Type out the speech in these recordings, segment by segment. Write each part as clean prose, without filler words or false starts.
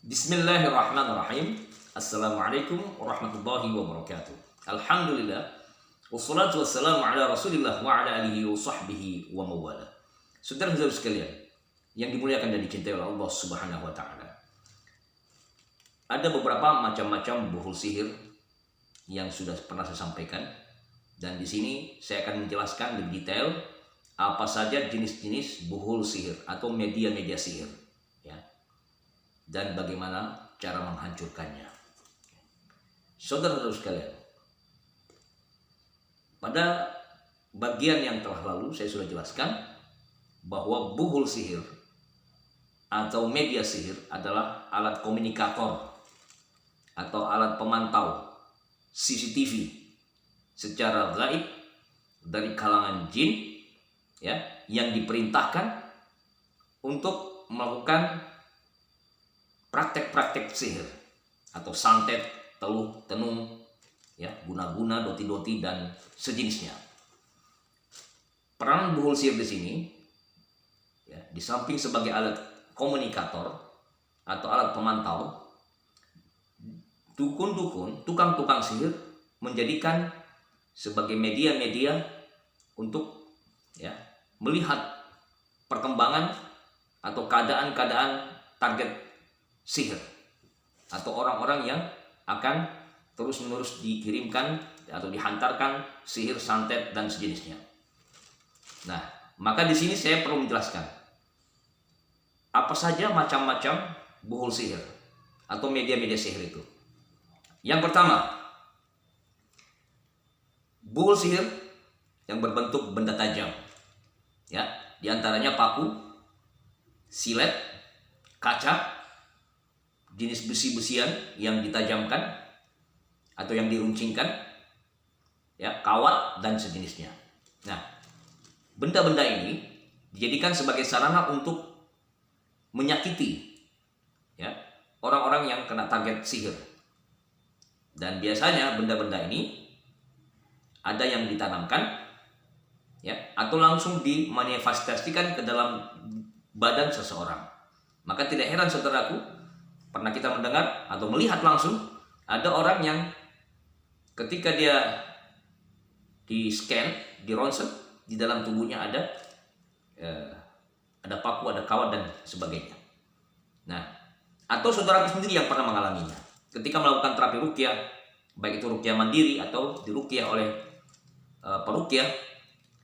Bismillahirrahmanirrahim. Assalamualaikum warahmatullahi wabarakatuh. Alhamdulillah. Wassalatu wassalamu ala rasulillah wa ala alihi wa sahbihi wa mawala. Saudara-saudara sekalian yang dimuliakan dan dicintai oleh Allah subhanahu wa ta'ala, ada beberapa macam-macam buhul sihir yang sudah pernah saya sampaikan, dan di sini saya akan menjelaskan lebih detail apa saja jenis-jenis buhul sihir atau media-media sihir, ya, dan bagaimana cara menghancurkannya. Saudara-saudara sekalian, pada bagian yang telah lalu saya sudah jelaskan bahwa buhul sihir atau media sihir adalah alat komunikator atau alat pemantau CCTV secara gaib dari kalangan jin, ya, yang diperintahkan untuk melakukan praktek-praktek sihir atau santet, teluh, tenung, ya, guna-guna, doti-doti dan sejenisnya. Peran buhul sihir di sini, ya, di samping sebagai alat komunikator atau alat pemantau, dukun-dukun, tukang-tukang sihir menjadikan sebagai media-media untuk, ya, melihat perkembangan atau keadaan-keadaan target sihir atau orang-orang yang akan terus-menerus dikirimkan atau dihantarkan sihir, santet dan sejenisnya. Nah, maka di sini saya perlu menjelaskan apa saja macam-macam buhul sihir atau media-media sihir itu. Yang pertama, buhul sihir yang berbentuk benda tajam, ya, diantaranya paku, silet, kaca, jenis besi-besian yang ditajamkan atau yang diruncingkan, ya, kawat dan sejenisnya. Nah, benda-benda ini dijadikan sebagai sarana untuk menyakiti, ya, orang-orang yang kena target sihir. Dan biasanya benda-benda ini ada yang ditanamkan, ya, atau langsung dimanifestasikan ke dalam badan seseorang. Maka tidak heran saudaraku, pernah kita mendengar atau melihat langsung ada orang yang ketika dia di scan, di ronsen, di dalam tubuhnya ada paku, ada kawat dan sebagainya. Nah, atau saudaraku sendiri yang pernah mengalaminya ketika melakukan terapi ruqyah, baik itu ruqyah mandiri atau diruqyah oleh peruqyah,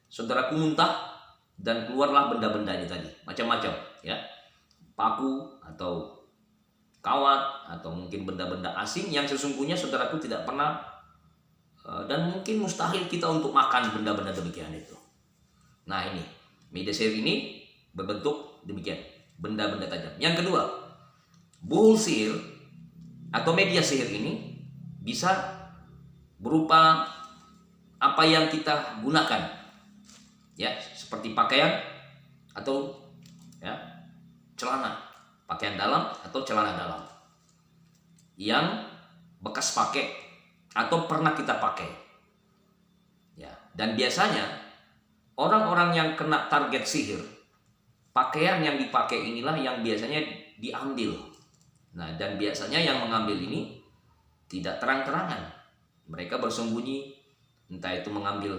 saudaraku muntah dan keluarlah benda-benda ini tadi, macam-macam, ya, paku atau kawat atau mungkin benda-benda asing yang sesungguhnya saudaraku tidak pernah dan mungkin mustahil kita untuk makan benda-benda demikian itu. Nah, ini media sihir ini berbentuk demikian, benda-benda tajam. Yang kedua, buhul sihir atau media sihir ini bisa berupa apa yang kita gunakan, ya, seperti pakaian atau, ya, celana, pakaian dalam atau celana dalam yang bekas pakai atau pernah kita pakai, ya. Dan biasanya orang-orang yang kena target sihir, pakaian yang dipakai inilah yang biasanya diambil. Nah, dan biasanya yang mengambil ini tidak terang-terangan, mereka bersembunyi, entah itu mengambil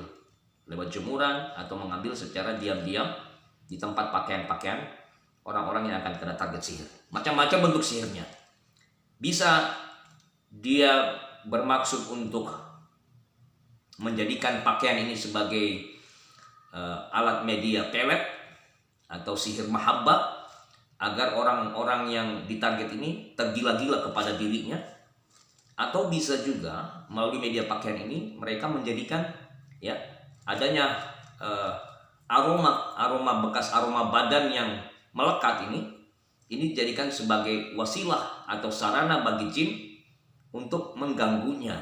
lewat jemuran atau mengambil secara diam-diam di tempat pakaian-pakaian orang-orang yang akan kena target sihir. Macam-macam bentuk sihirnya. Bisa dia bermaksud untuk menjadikan pakaian ini sebagai alat media pelet atau sihir mahabbah agar orang-orang yang ditarget ini tergila-gila kepada dirinya. Atau bisa juga melalui media pakaian ini mereka menjadikan, ya, adanya aroma bekas aroma badan yang melekat ini dijadikan sebagai wasilah atau sarana bagi jin untuk mengganggunya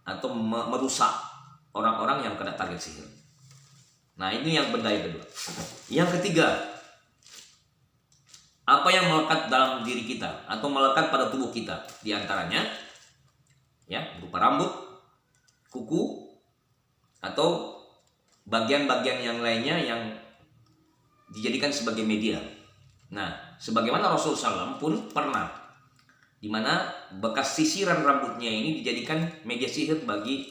atau merusak orang-orang yang kena target sihir. Nah, ini yang benda yang kedua. Yang ketiga, apa yang melekat dalam diri kita atau melekat pada tubuh kita, diantaranya, ya, berupa rambut, kuku, atau bagian-bagian yang lainnya yang dijadikan sebagai media. Nah, sebagaimana Rasulullah SAW pun pernah di mana bekas sisiran rambutnya ini dijadikan media sihir bagi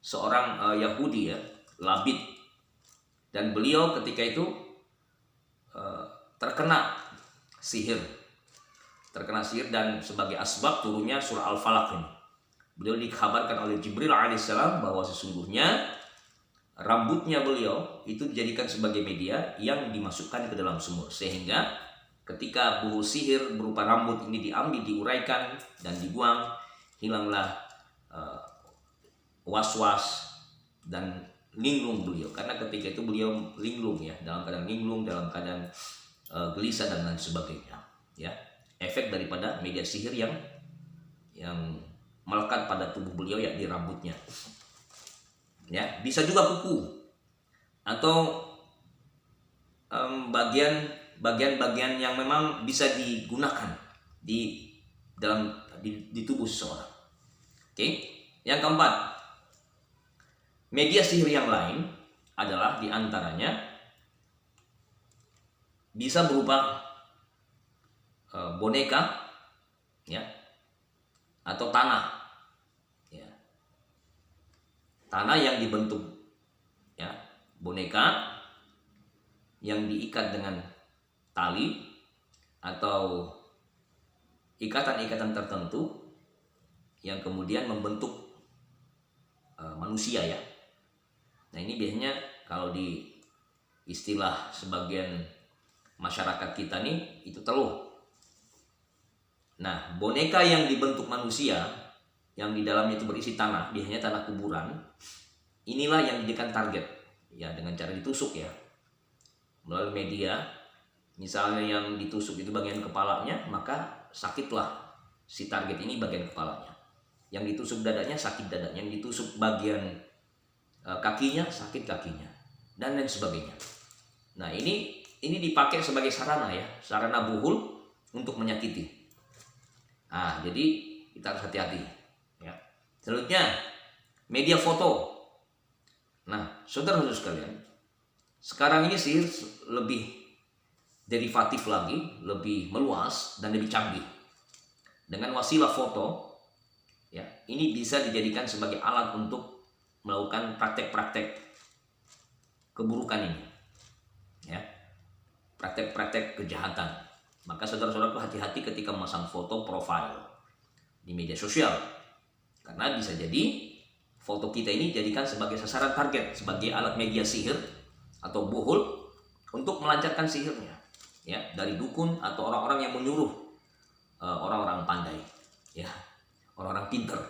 seorang Yahudi ya, Labid, dan beliau ketika itu terkena sihir dan sebagai asbab turunnya surah Al-Falaq ini. Beliau dikabarkan oleh Jibril alaihissalam bahwa sesungguhnya rambutnya beliau itu dijadikan sebagai media yang dimasukkan ke dalam sumur, sehingga ketika buhu sihir berupa rambut ini diambil, diuraikan dan dibuang, hilanglah was-was dan linglung beliau. Karena ketika itu beliau linglung ya, dalam keadaan linglung, dalam keadaan gelisah dan lain sebagainya. Ya, efek daripada media sihir yang melekat pada tubuh beliau, yakni rambutnya. Ya, bisa juga kuku atau bagian-bagian yang memang bisa digunakan di tubuh seseorang. Oke. Yang keempat, media sihir yang lain adalah diantaranya bisa berupa boneka, ya, atau tanah, ya, tanah yang dibentuk, ya, boneka yang diikat dengan tali atau ikatan-ikatan tertentu yang kemudian membentuk manusia ya. Nah ini biasanya kalau di istilah sebagian masyarakat kita nih itu teluh. Nah boneka yang dibentuk manusia yang di dalamnya itu berisi tanah, biasanya tanah kuburan, inilah yang dijadikan target ya dengan cara ditusuk ya melalui media. Misalnya yang ditusuk itu bagian kepalanya, maka sakitlah si target ini bagian kepalanya. Yang ditusuk dadanya sakit dadanya, yang ditusuk bagian kakinya sakit kakinya, dan lain sebagainya. Nah ini dipakai sebagai sarana ya, sarana buhul untuk menyakiti. Nah jadi kita harus hati-hati ya. Selanjutnya media foto. Nah saudara-saudara sekalian, sekarang ini sihir lebih derivatif lagi, lebih meluas dan lebih canggih. Dengan wasilah foto ya, ini bisa dijadikan sebagai alat untuk melakukan praktek-praktek keburukan ini ya, praktek-praktek kejahatan. Maka saudara-saudaraku hati-hati ketika memasang foto profil di media sosial, karena bisa jadi foto kita ini dijadikan sebagai sasaran target, sebagai alat media sihir atau buhul untuk melancarkan sihirnya ya, dari dukun atau orang-orang yang menyuruh orang-orang pandai ya, orang-orang pinter,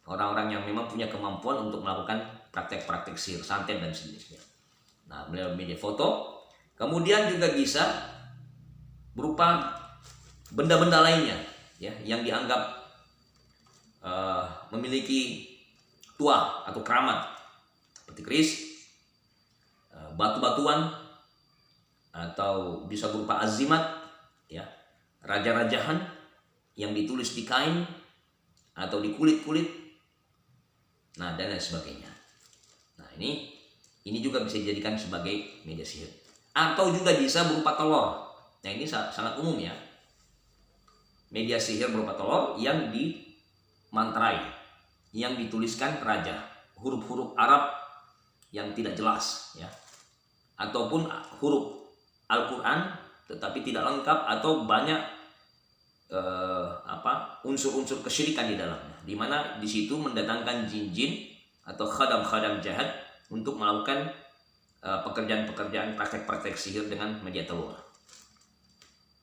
orang-orang yang memang punya kemampuan untuk melakukan praktek-praktek sihir, santet dan sejenisnya. Nah, melalui media foto, kemudian juga bisa berupa benda-benda lainnya ya yang dianggap memiliki tuah atau keramat, seperti keris, batu-batuan, atau bisa berupa azimat ya, raja-rajahan yang ditulis di kain atau di kulit-kulit, nah dan lain sebagainya. Nah ini juga bisa dijadikan sebagai media sihir, atau juga bisa berupa telur. Nah ini sangat umum ya, media sihir berupa telur yang dimantrai, yang dituliskan raja, huruf-huruf Arab yang tidak jelas ya, ataupun huruf Al-Quran tetapi tidak lengkap atau banyak unsur-unsur kesyirikan di dalamnya, di mana di situ mendatangkan jin-jin atau khadam-khadam jahat untuk melakukan pekerjaan-pekerjaan praktek-praktek sihir dengan media telur.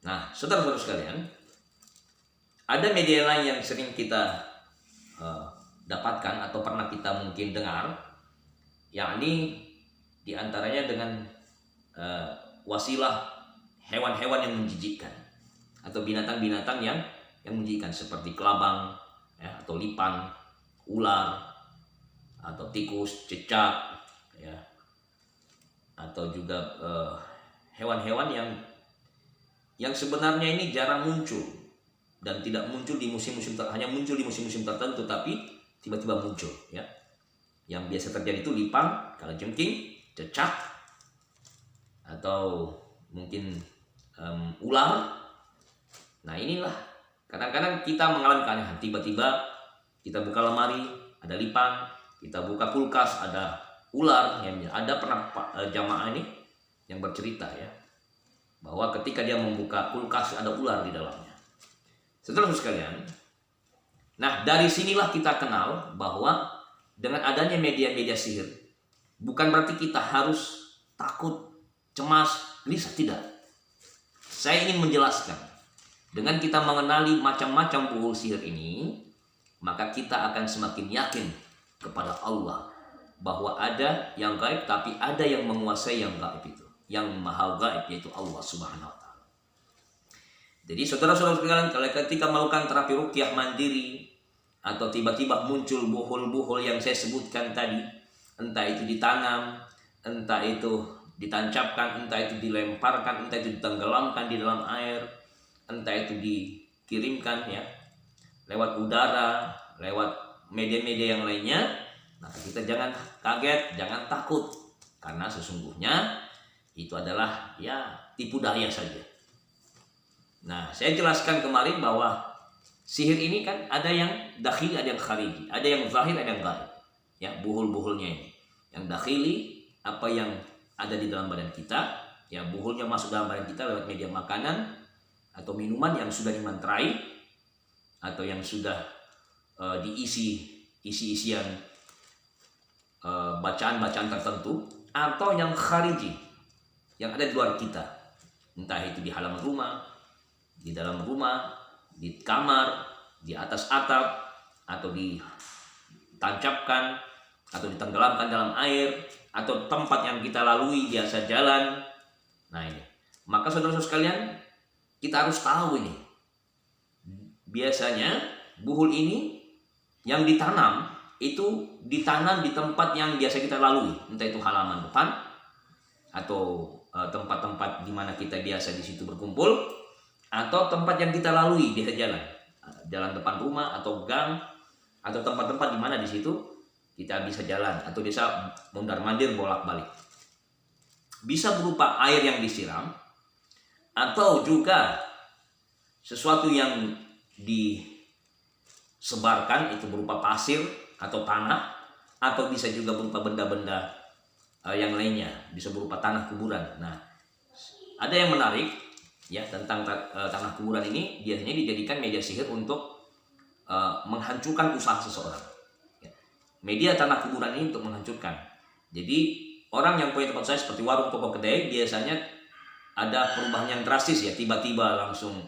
Nah, saudara-saudara sekalian, ada media lain yang sering kita dapatkan atau pernah kita mungkin dengar, yakni diantaranya dengan wasilah hewan-hewan yang menjijikkan atau binatang-binatang yang menjijikkan, seperti kelabang ya, atau lipan, ular, atau tikus, cicak ya, atau juga hewan-hewan yang sebenarnya ini jarang muncul dan tidak muncul di musim-musim hanya muncul di musim-musim tertentu, tapi tiba-tiba muncul ya. Yang biasa terjadi itu lipan, kalajengking, cecak, atau mungkin ular. Nah inilah Kadang-kadang kita mengalami keanehan, tiba-tiba kita buka lemari, ada lipan, kita buka kulkas, ada ular. Ada pernah jamaah ini yang bercerita ya, bahwa ketika dia membuka kulkas ada ular di dalamnya. Saudara sekalian, nah dari sinilah kita kenal bahwa dengan adanya media-media sihir, bukan berarti kita harus takut, cemas, gelisah, tidak. Saya ingin menjelaskan, dengan kita mengenali macam-macam buhul sihir ini, maka kita akan semakin yakin kepada Allah bahwa ada yang gaib, tapi ada yang menguasai yang gaib itu, yang maha gaib, yaitu Allah Subhanahu wa Ta'ala. Jadi saudara-saudara sekalian, kalau ketika melakukan terapi ruqyah mandiri atau tiba-tiba muncul buhul-buhul yang saya sebutkan tadi, entah itu ditanam, entah itu ditancapkan, entah itu dilemparkan, entah itu ditenggelamkan di dalam air, entah itu dikirimkan ya lewat udara, lewat media-media yang lainnya, maka kita jangan kaget, jangan takut, karena sesungguhnya itu adalah ya tipu daya saja. Nah, saya jelaskan kemarin bahwa sihir ini kan ada yang dakhili, ada yang khariji, ada yang zahir, ada yang gaib. Ya, buhul-buhulnya ini. Yang dakhili, apa yang ada di dalam badan kita, ya buhulnya masuk dalam badan kita lewat media makanan atau minuman yang sudah dimantrai atau yang sudah diisi isi-isian bacaan-bacaan tertentu, atau yang khariji yang ada di luar kita, entah itu di halaman rumah, di dalam rumah, di kamar, di atas atap, atau ditancapkan atau ditenggelamkan dalam air, atau tempat yang kita lalui biasa jalan. Nah ini, maka saudara-saudara sekalian, kita harus tahu ini. Biasanya buhul ini yang ditanam itu ditanam di tempat yang biasa kita lalui, entah itu halaman depan atau tempat-tempat di mana kita biasa di situ berkumpul, atau tempat yang kita lalui di jalan depan rumah atau gang, atau tempat-tempat di mana di situ kita bisa jalan atau bisa mondar-mandir bolak-balik. Bisa berupa air yang disiram, atau juga sesuatu yang disebarkan itu berupa pasir atau tanah, atau bisa juga berupa benda-benda yang lainnya, bisa berupa tanah kuburan. Nah, ada yang menarik ya tentang tanah kuburan ini, biasanya dijadikan media sihir untuk menghancurkan usaha seseorang. Ya. Media tanah kuburan ini untuk menghancurkan. Jadi orang yang punya tempat usaha seperti warung, toko, kedai, biasanya ada perubahan yang drastis ya, tiba-tiba langsung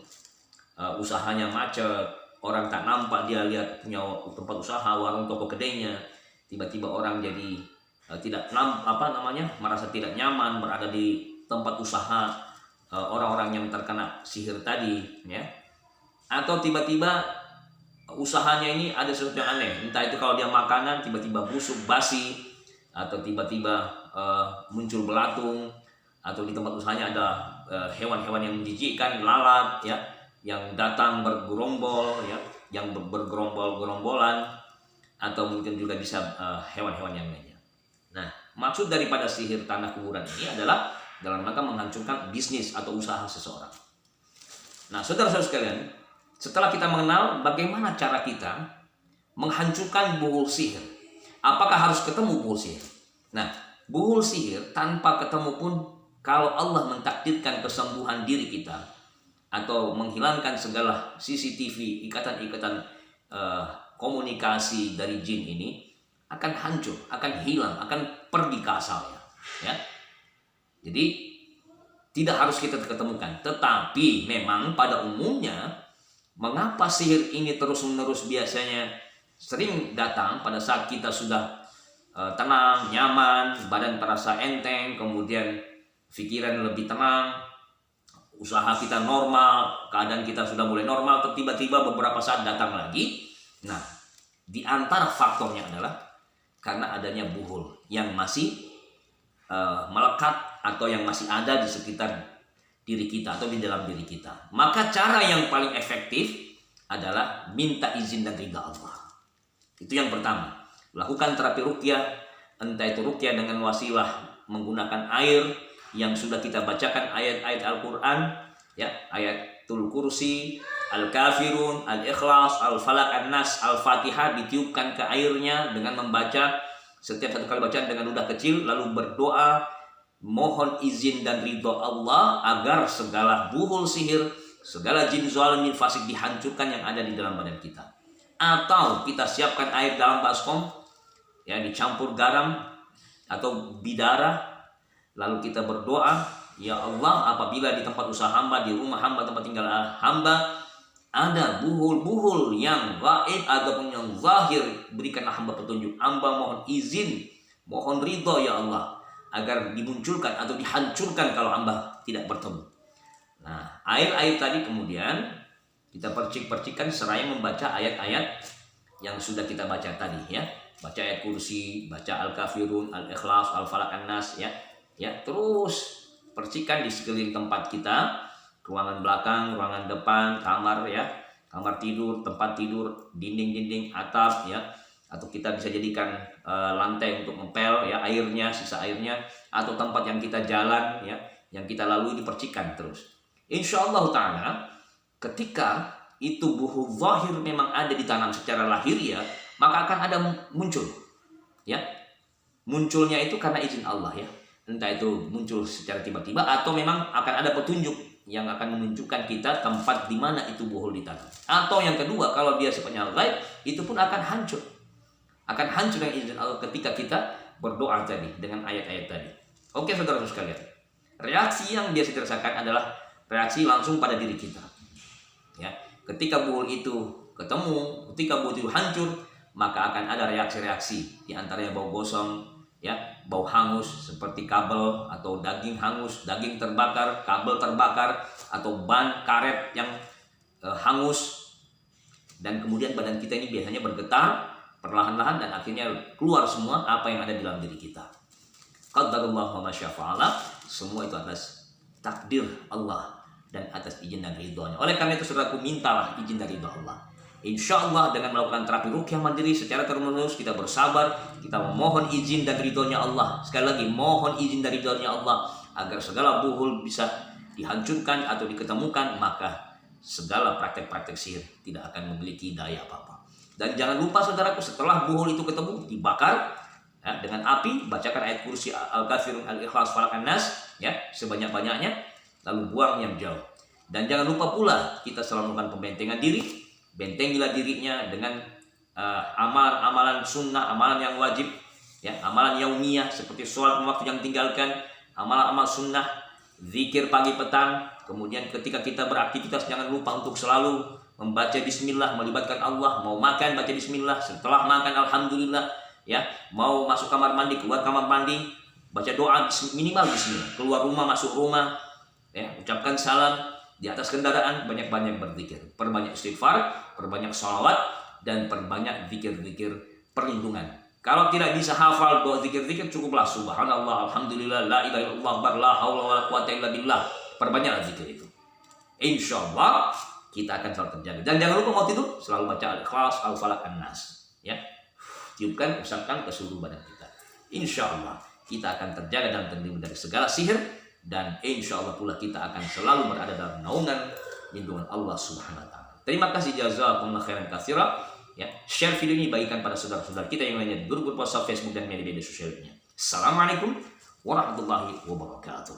usahanya macet, orang tak nampak, dia lihat punya tempat usaha, warung, toko, kedainya, tiba-tiba orang jadi merasa tidak nyaman berada di tempat usaha orang-orang yang terkena sihir tadi ya. Atau tiba-tiba usahanya ini ada sesuatu yang aneh, entah itu kalau dia makanan tiba-tiba busuk, basi, atau tiba-tiba muncul belatung, atau di tempat usahanya ada hewan-hewan yang menjijikkan, lalat ya, yang datang bergerombol ya, yang bergerombol-gerombolan, atau mungkin juga bisa hewan-hewan yang lainnya. Nah, maksud daripada sihir tanah kuburan ini adalah dalam rangka menghancurkan bisnis atau usaha seseorang. Nah, saudara-saudara sekalian, setelah kita mengenal bagaimana cara kita menghancurkan buhul sihir, apakah harus ketemu buhul sihir? Nah, buhul sihir tanpa ketemu pun, kalau Allah mentakdirkan kesembuhan diri kita atau menghilangkan segala CCTV, ikatan-ikatan komunikasi dari jin ini, akan hancur, akan hilang, akan pergi ke asalnya ya. Jadi tidak harus kita ketemukan. Tetapi memang pada umumnya, mengapa sihir ini terus-menerus biasanya sering datang pada saat kita sudah tenang, nyaman, badan terasa enteng, kemudian pikiran lebih tenang, usaha kita normal, keadaan kita sudah mulai normal, tiba-tiba beberapa saat datang lagi. Nah, di antara faktornya adalah karena adanya buhul yang masih melekat atau yang masih ada di sekitar diri kita atau di dalam diri kita. Maka cara yang paling efektif adalah minta izin dan ridha Allah. Itu yang pertama. Lakukan terapi ruqyah, entah itu ruqyah dengan wasilah menggunakan air yang sudah kita bacakan ayat-ayat Al-Quran, ya, ayatul kursi, Al-Kafirun, Al-Ikhlas, Al-Falaq, An-Nas, Al-Fatihah ditiupkan ke airnya dengan membaca setiap satu kali bacaan dengan ludah kecil, lalu berdoa mohon izin dan ridho Allah agar segala buhul sihir, segala jin zalimin fasik dihancurkan yang ada di dalam badan kita. Atau kita siapkan air dalam baskom, ya, dicampur garam atau bidara, lalu kita berdoa, ya Allah, apabila di tempat usaha hamba, di rumah hamba, tempat tinggal hamba ada buhul-buhul yang gaib ataupun yang zahir, berikanlah hamba petunjuk. Hamba mohon izin, mohon ridho ya Allah, agar dimunculkan atau dihancurkan kalau hamba tidak bertemu. Nah, air-air tadi kemudian kita percik-percikkan seraya membaca ayat-ayat yang sudah kita baca tadi, ya. Baca ayat kursi, baca Al-Kafirun, Al-Ikhlas, Al-Falaq, An-Nas, ya. Ya, terus percikan di sekeliling tempat kita, ruangan belakang, ruangan depan, kamar, ya, kamar tidur, tempat tidur, dinding-dinding, atap, ya, atau kita bisa jadikan lantai untuk ngepel, ya, airnya, sisa airnya, atau tempat yang kita jalan, ya, yang kita lalui dipercikan terus. Insyaallah ta'ala, ketika itu buhu zahir memang ada ditanam secara lahiriah, maka akan ada muncul, ya. Munculnya itu karena izin Allah, ya. Entah itu muncul secara tiba-tiba atau memang akan ada petunjuk yang akan menunjukkan kita tempat di mana itu buhul ditanam. Atau yang kedua, kalau dia sifatnya ghaib, itu pun akan hancur. Akan hancur dengan izin Allah ketika kita berdoa tadi dengan ayat-ayat tadi. Oke, saudara sekalian. Reaksi yang biasa dirasakan adalah reaksi langsung pada diri kita. Ya, ketika buhul itu ketemu, ketika buhul itu hancur, maka akan ada reaksi-reaksi. Di antaranya bau gosong, ya, bau hangus seperti kabel atau daging hangus, daging terbakar, kabel terbakar, atau ban karet yang hangus. Dan kemudian badan kita ini biasanya bergetar perlahan-lahan dan akhirnya keluar semua apa yang ada di dalam diri kita. Qadarullah wa masyafa'ala, semua itu atas takdir Allah dan atas izin dan ridhonya. Oleh karena itu saudaraku, mintalah izin dari ridho Allah. Insya Allah dengan melakukan terapi ruqyah mandiri secara terus-menerus, kita bersabar, kita memohon izin dan ridhonya Allah. Sekali lagi, mohon izin dan ridhonya Allah agar segala buhul bisa dihancurkan atau diketemukan, maka segala praktek-praktek sihir tidak akan memiliki daya apa-apa. Dan jangan lupa saudaraku, setelah buhul itu ketemu, dibakar, ya, dengan api, bacakan ayat kursi Al-Kafirun, Al-Ikhlas, Falaq, An-Nas, ya, sebanyak-banyaknya, lalu buang yang jauh. Dan jangan lupa pula kita selalu melakukan pembentengan diri. Bentengilah dirinya dengan amalan sunnah, amalan yang wajib, ya, amalan yaumiyah seperti sholat waktu yang tinggalkan, amalan-amal sunnah, zikir pagi petang. Kemudian ketika kita beraktivitas jangan lupa untuk selalu membaca bismillah, melibatkan Allah. Mau makan baca bismillah, setelah makan alhamdulillah, ya. Mau masuk kamar mandi, keluar kamar mandi, baca doa minimal bismillah. Keluar rumah, masuk rumah, ya, ucapkan salam. Di atas kendaraan banyak-banyak berzikir, perbanyak istighfar, perbanyak sholawat, dan perbanyak zikir-zikir perlindungan. Kalau tidak bisa hafal doa zikir-zikir, cukuplah subhanallah, alhamdulillah, la ilaha illallah, la haula wala quwata illa billah. Perbanyaklah zikir itu. Insya Allah kita akan selalu terjaga. Dan jangan lupa mau tidur selalu baca Al-Ikhlas, Al-Falaq, An-Nas. Ya, tiupkan, usapkan ke seluruh badan kita. Insya Allah kita akan terjaga dan terlindung dari segala sihir. Dan insya Allah pula kita akan selalu berada dalam naungan lindungan Allah Subhanahu wa Ta'ala. Terima kasih, jazakumullah khairan katsira. Ya, share video ini bagikan pada saudara-saudara kita yang lainnya di grup WhatsApp, Facebook, dan media sosial lainnya. Assalamualaikum warahmatullahi wabarakatuh.